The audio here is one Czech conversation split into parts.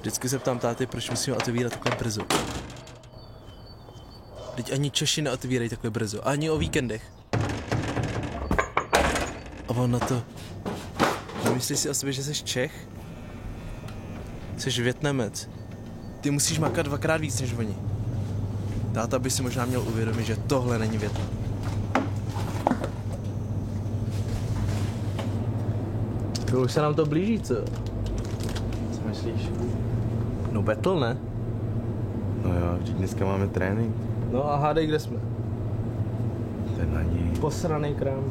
Vždycky se ptám táty, proč musíme otevírat takhle brzo. Teď ani Češi neotvírají takhle brzo, ani o víkendech. A on na to... Nemyslíš si o sobě, že jsi Čech? Jsi Vietnamec. Ty musíš makat 2krát víc než oni. Táta by si možná měl uvědomit, že tohle není Vietnam. To už se nám to blíží, co? Co myslíš? No battle, ne? No jo, vždyť dneska máme trénink. No a hádej, kde jsme? To je na ní. Posranej krám.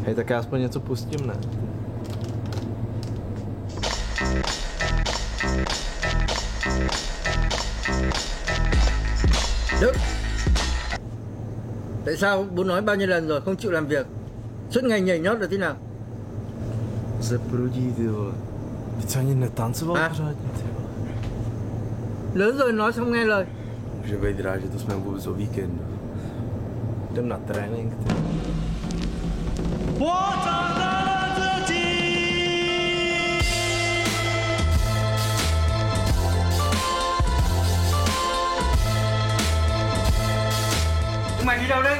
Hej, tak já aspoň něco pustím, ne? Đức, tại sao bố nói bao nhiêu lần rồi không chịu làm việc? Suốt ngày nhảy nhót là thế nào? Zeprudí, ty vole. Ty co ani netancoval pořádně, ty vole. Lớn rồi nói xong nghe lời. Může být rád, že to jsme vůbec o víkendu. Jdem na trénink, ty. Mày đi đâu đấy?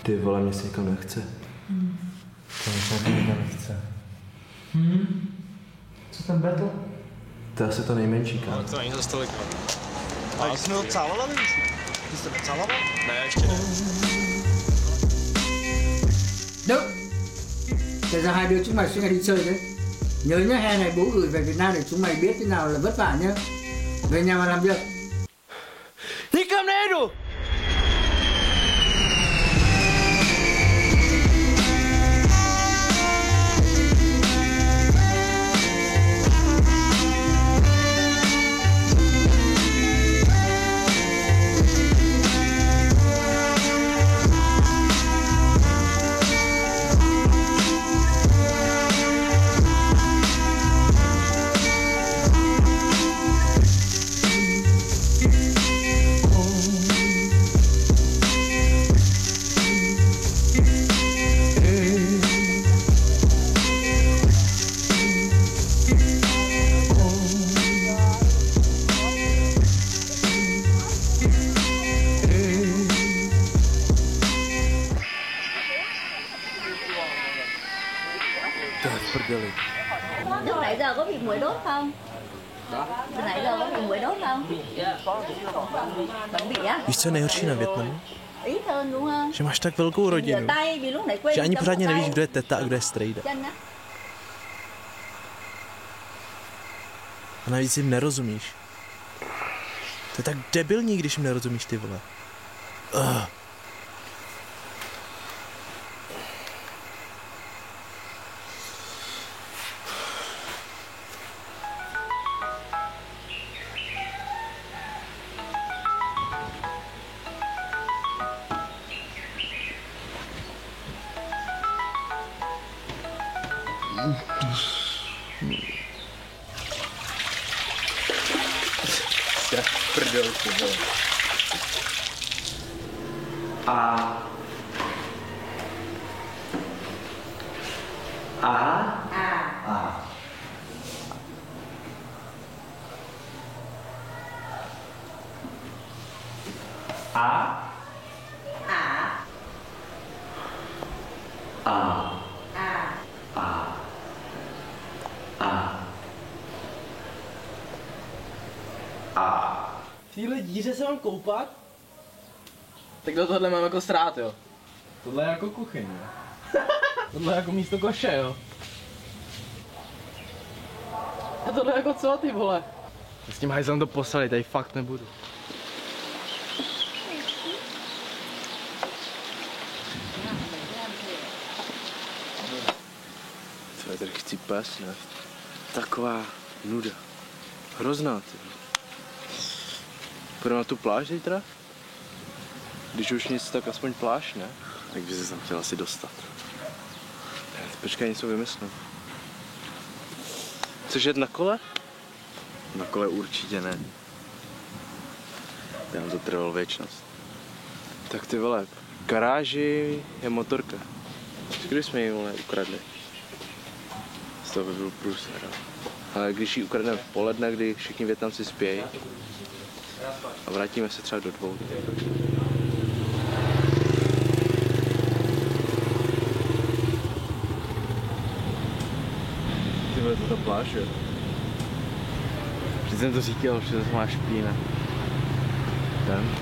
Ty vole, mě se nikam nechce. To mě se nikam nechce. Co ten battle? To je asi to nejmenší, kámo. To není zase tolik. A když jsme odcálovali už? Ty jste odcáloval? Ne, ještě ne. Đức, kể ra hai đứa chúng mày suốt ngày đi chơi đấy. Nhớ nhá, hè này bố gửi về Việt Nam để chúng mày biết thế nào là vất vả nhá. Về nhà mà làm việc. Nikam nejdu! Lúc nãy giờ có bị muỗi đốt không? Lúc nãy giờ có bị muỗi đốt không? Vẫn bị á? Víš, co je nejhorší na Vietnamu? Ít hơn đúng không? Že máš tak velkou rodinu, Rửa tay vì lúc nãy quên že ani cầm pořádně tay. nevíš, kdo je teta a kdo je strejda. Chân á. A navíc jim nerozumíš. To je tak debilní, když jim nerozumíš, ty vole. Prdel, ty vole. A. V téhle díře se mám koupat? Tak do tohle mám jako strát, jo. Tohle je jako kuchyň, jo. Tohle je jako místo koše, jo. A tohle jako co, ty vole? S tím hajzlem to poslali, tady fakt nebudu. Co je tady chci pes, ne? Taková nuda. Hrozná, ty. Půjdeme na tu pláž zítra? Když už nic, tak aspoň pláž, ne? Jak by se tam chtěl asi dostat? Počkej, něco vymyslím. Chceš jet na kole? Na kole určitě ne. Tam to trvalo věčnost. Tak ty vole, v garáži je motorka. Když jsme ji vole ukradli? Z toho by byl průser. Ale když ji ukradneme v poledne, kdy všichni Vietnamci spějí a vrátíme se třeba do 2. Ty vole, to ta pláž, jo? Vždyť jsem to říkal, že to má špína. Tam.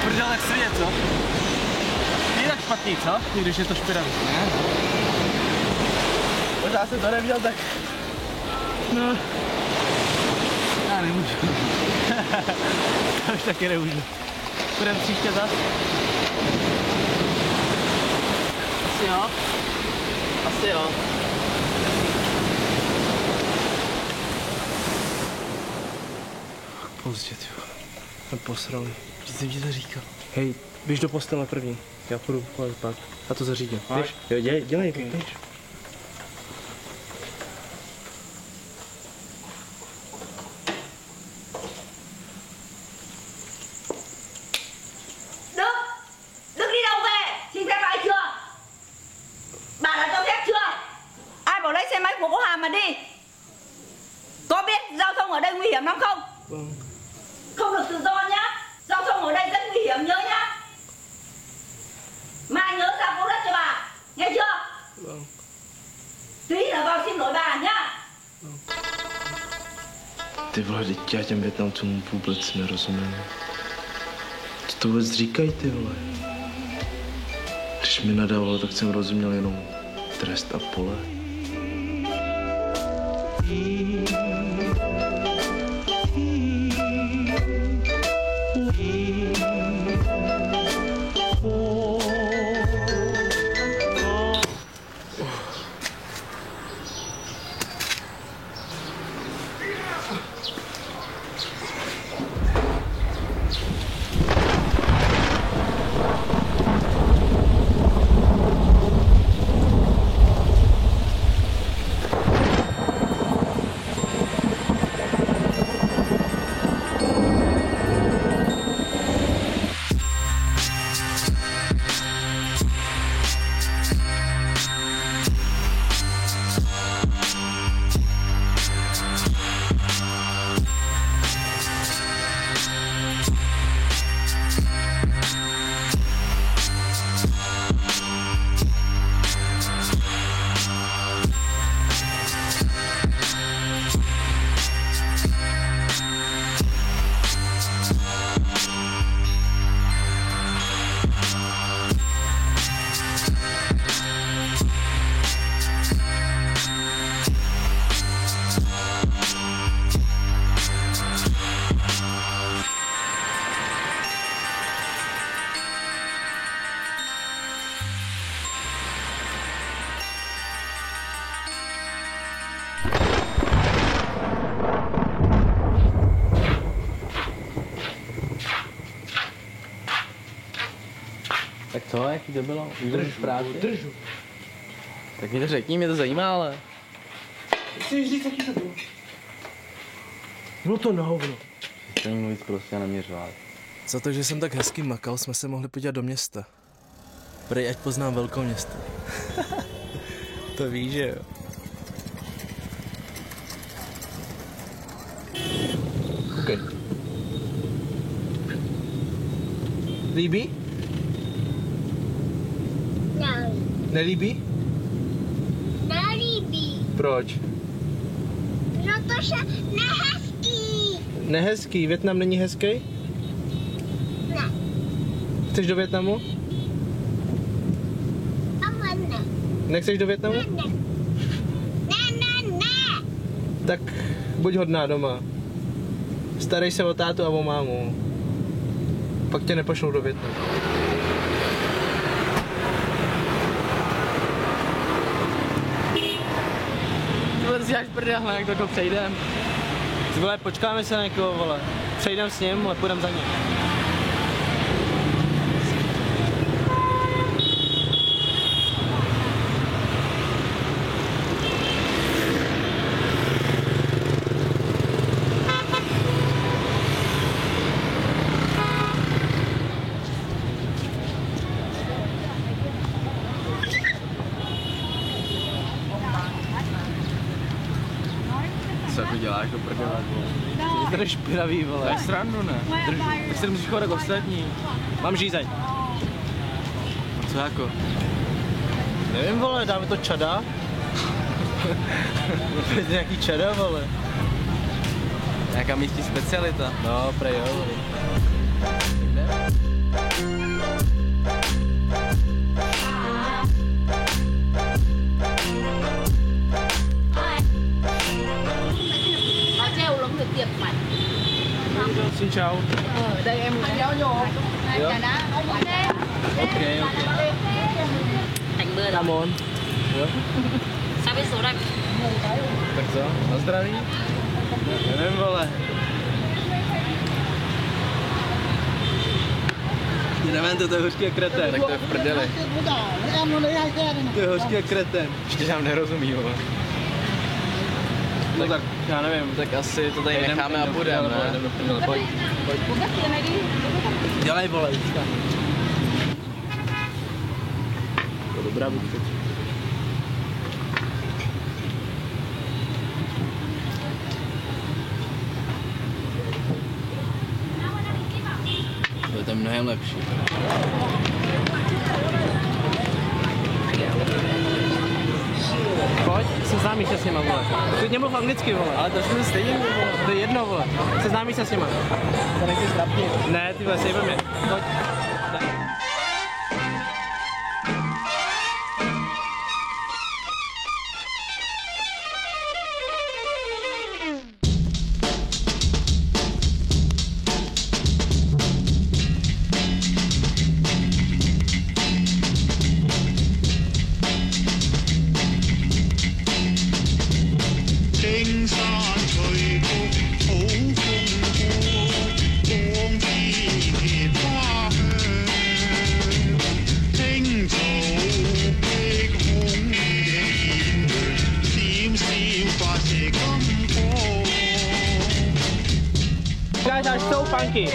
Prdele svět, co? Je tak špatný, co? Když je to špinavý. Ne? Možná jsem to neviděl, tak... No... Já nemůžu. Já už taky nemůžu. Půjdeme příště zas? Asi jo. Asi jo. Pozdě, ty. Jsem posrali. Vždyť jsem ti to říkal. Hej, běž do postele první. Já půjdu pak. A to zařídím. Běž. Jo, dělej, okay. Běž. Đức đi đâu về? Xin phép lại chưa? Bà đã cho phép chưa? Ai bảo lấy xe máy của cô Hàm mà đi? Có biết giao thông ở đây nguy hiểm lắm không? Vâng. Không được tự do nhá. Giao thông ở đây rất nguy hiểm, nhớ nhá. Mai nhớ giao câu đất cho bà, nghe chưa? Vâng. Tí là vào xin lỗi bà nhá. Ty vole, teď já těm Vietnamcům vůbec nerozumím. Co to vůbec říkají, ty vole? Když mi nadávalo, tak jsem rozuměl jenom trest a pole. Tak co, jaký to bylo? Držu. Tak mi to řekni, mě to zajímá, ale... Chceš říct, jaký to bylo? No to na hovno. Chci mi mluvit prostě a na mě řvát. Za to, že jsem tak hezky makal, jsme se mohli podívat do města. Prej, ať poznám velkou město. To víš, že jo? Okay. Líbí? Ne, Nelíbí? nelíbí, Proč? protože nehezký. Nehezký, Vietnam není hezký? Ne, Chceš do Vietnamu? ale ne. Nechceš do Vietnamu? Ne. Tak buď hodná doma. Starej se o tátu a o mámu. Pak tě nepošlou do Vietnamu. Ty si až prdel, jak to přejdem. Ty vole, počkáme se na někoho, vole. Přejdem s ním, ale půjdem za ním. Co jako děláš do prdele, vole? Ty jsi špinavý, vole. Daj srandu, ne? Tak se musíš chovat jako ostatní. Mám žízeň. Co jako? Nevím, vole, dáme to čada? To je nějaký čada, vole. Nějaká místní specialita. No, prej jo, vole. Nó treo lông thực tiệp mày. Xin chào. Đây em kéo vô. Đây Dạ. cả đá. Ok, ok. Thành mưa rồi. Cảm ơn. Sao biết số đây? Tak co? Na zdraví? Nevím, vole. Nevím, to je hořký jak kretén. Tak to je v prdeli. To je hořký jak kretén. Ještě nám nerozumí, vole. No tak, já nevím. Tak asi to tady necháme a půjdeme, ne? Pojď. Dělej, vole, Jička. To dobrá buďka. To je mnohem lepší. Pojď, seznámíš se s nima, vole. Klidně mluv anglicky, vole. Ale to jsme stejně, vole. To je jedno, vole. Seznámíš se s nima. To nechci strapnit. Ne, ty vole, sejme mě. Pojď. You guys are so funky.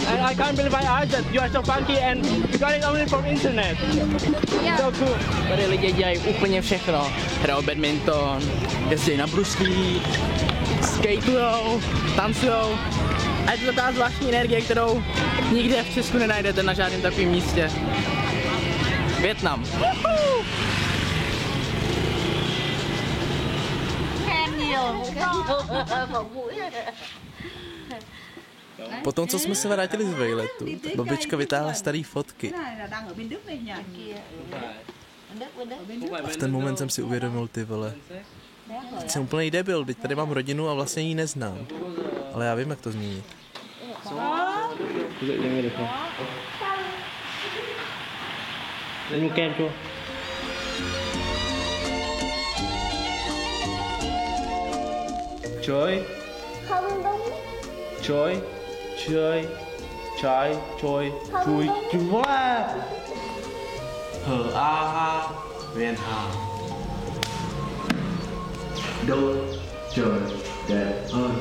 And I can't believe I asked that you are so funky and you got it only from internet. So cool. Tady lidi dělají úplně všechno. Hrajou badminton, jezdí na bruslí, skatujou, tancujou. A je to taková zvláštní energie, kterou nikde v Česku nenajdete na žádném takovém místě. Vietnam. Khen nhiều. Một mũi. Potom, co jsme se vrátili z vejletu, babička vytáhla staré fotky. Này là đang ở bên Đức đây nhà kia. A v ten moment jsem si uvědomil, ty vole. Jsem úplnej debil, teď tady mám rodinu a vlastně ji neznám. Ale já vím, jak to změnit. Dej mu kem, čo? Čoj? Čoj? Čoj? Čaj? Čoj? Čuj? Ty vole! H-A-H, Viên Hà. Đôi trời đẹp ơi.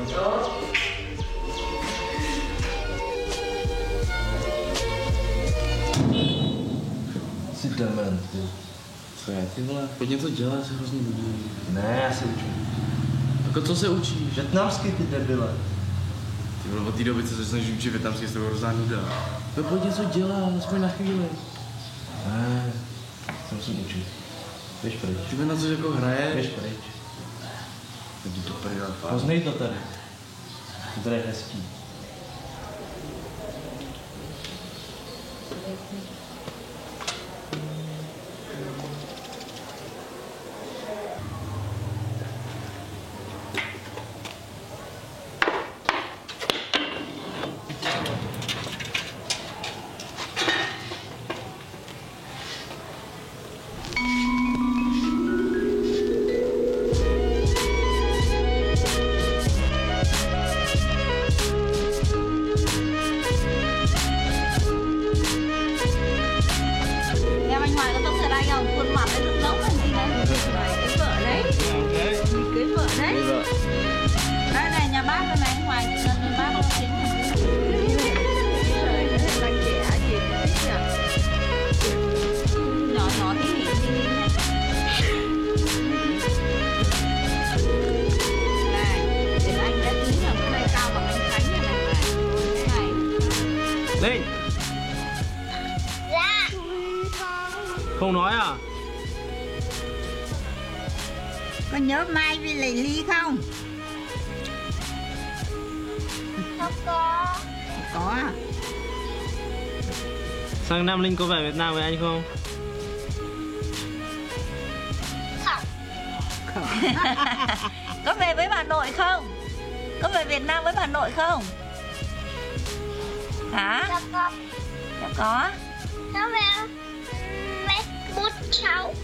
Si jdeme, ty. Co je, ty vole? Pojď něco dělat, se hrozně nudí. Ne, já se učím. Jako co se učíš? Větnamský, ty debile. Ty vole, od té doby, co se snažím učit větnamsky, s tebou hrozná nuda. No pojď něco dělat, aspoň na chvíli. Ne, se musím učit. Běž pryč. Ty na co jako hraje? Běž pryč. Jdi to prdele fakt. Poznej to tady. To tady je hezký. Linh. Dạ. Không nói à? Có nhớ Mai với Lì Ly không? Không có. Có à? Sang năm Linh có về Việt Nam với anh không? Không. Có về với bà nội không? Có về Việt Nam với bà nội không? Hả? Dạ có. Dạ có. Nó về với bố cháu.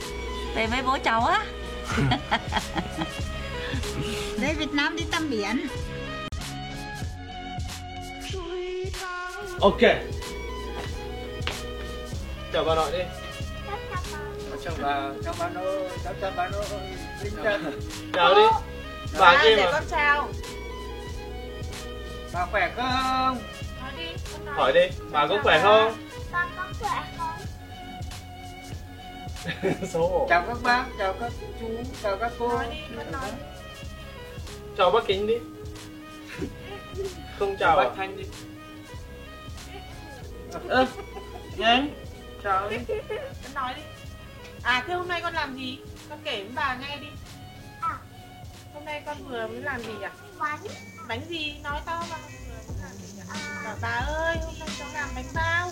Về với bố cháu á? Về Việt Nam đi tắm biển. Ok. Chào bà nội đi. Chào bà nội, chào bà nội. Linh Trần. Chào đi. Bà kia mà. Con chào. Bà khỏe không? Hỏi đi, bà có khỏe không? Con có khỏe không? Xấu hổ. Chào các bác, chào các chú, chào các cô. Chào bác Kính đi. Không chào Bác à? Thanh đi. Nhanh. Chào đi. Con nói đi. À thế hôm nay con làm gì? Con kể với bà nghe đi. À. Hôm nay con vừa mới làm gì nhỉ? Bánh. Bánh gì? Nói to mà. Con vừa mới làm gì nhỉ? Bảo bà ơi, hôm nay cháu làm bánh bao.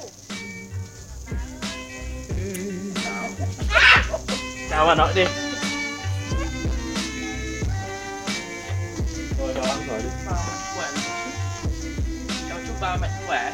Chào bà nội đi. Rồi đó ăn rồi đi. Khỏe. Cháu chúc ba mạnh khỏe.